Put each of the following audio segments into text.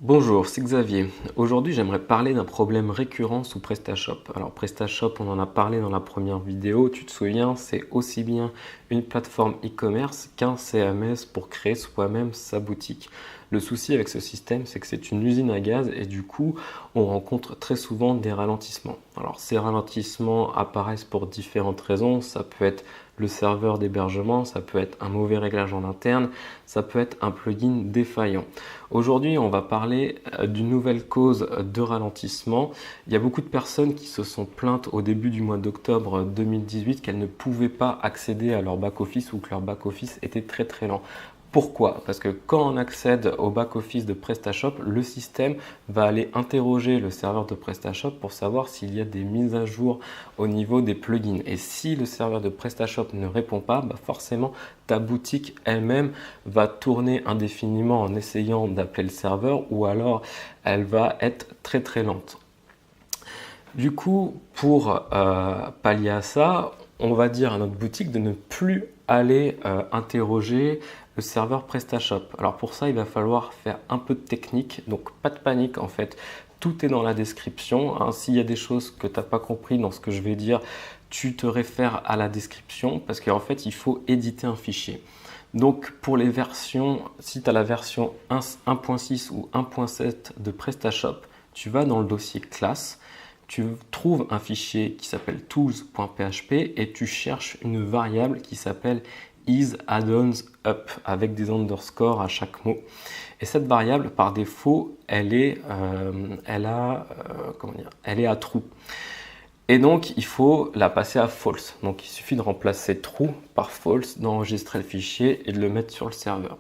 Bonjour, c'est Xavier. Aujourd'hui, j'aimerais parler d'un problème récurrent sous PrestaShop. Alors, PrestaShop, on en a parlé dans la première vidéo. Tu te souviens, c'est aussi bien une plateforme e-commerce qu'un CMS pour créer soi-même sa boutique. Le souci avec ce système, c'est que c'est une usine à gaz et du coup, on rencontre très souvent des ralentissements. Alors, ces ralentissements apparaissent pour différentes raisons. Ça peut être le serveur d'hébergement, ça peut être un mauvais réglage en interne, ça peut être un plugin défaillant. Aujourd'hui, on va parler d'une nouvelle cause de ralentissement. Il y a beaucoup de personnes qui se sont plaintes au début du mois d'octobre 2018 qu'elles ne pouvaient pas accéder à leur back-office ou que leur back-office était très très lent. Pourquoi? Parce que quand on accède au back-office de PrestaShop, le système va aller interroger le serveur de PrestaShop pour savoir s'il y a des mises à jour au niveau des plugins. Et si le serveur de PrestaShop ne répond pas, forcément ta boutique elle-même va tourner indéfiniment en essayant d'appeler le serveur ou alors elle va être très très lente. Du coup, pour pallier à ça, on va dire à notre boutique de ne plus aller interroger le serveur PrestaShop. Alors pour ça, il va falloir faire un peu de technique, donc pas de panique en fait. Tout est dans la description, hein. S'il y a des choses que tu n'as pas compris dans ce que je vais dire, tu te réfères à la description parce qu'en fait, il faut éditer un fichier. Donc pour les versions, si tu as la version 1.6 ou 1.7 de PrestaShop, tu vas dans le dossier classe, tu trouves un fichier qui s'appelle tools.php et tu cherches une variable qui s'appelle isAddonsUp avec des underscores à chaque mot. Et cette variable, par défaut, elle est à true. Et donc, il faut la passer à false. Donc, il suffit de remplacer true par false, d'enregistrer le fichier et de le mettre sur le serveur.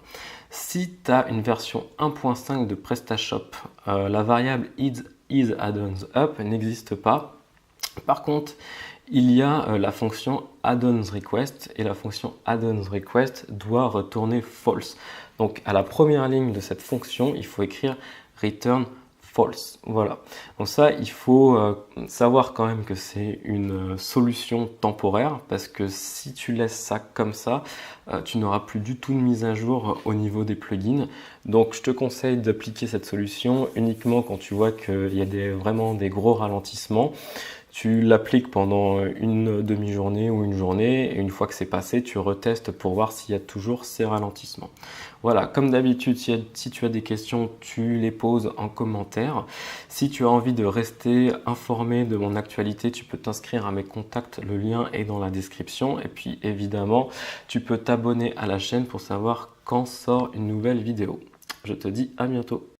Si tu as une version 1.5 de PrestaShop, la variable isAddonsUp n'existe pas. Par contre, il y a la fonction addonsRequest et la fonction addonsRequest doit retourner false. Donc, à la première ligne de cette fonction, il faut écrire return false. Voilà. Donc ça, il faut savoir quand même que c'est une solution temporaire parce que si tu laisses ça comme ça, tu n'auras plus du tout de mise à jour au niveau des plugins. Donc je te conseille d'appliquer cette solution uniquement quand tu vois qu'il y a vraiment des gros ralentissements. Tu l'appliques pendant une demi-journée ou une journée et une fois que c'est passé, tu retestes pour voir s'il y a toujours ces ralentissements. Voilà, comme d'habitude, si tu as des questions, tu les poses en commentaire. Si tu as envie de rester informé de mon actualité, tu peux t'inscrire à mes contacts, le lien est dans la description. Et puis évidemment, tu peux t'abonner à la chaîne pour savoir quand sort une nouvelle vidéo. Je te dis à bientôt.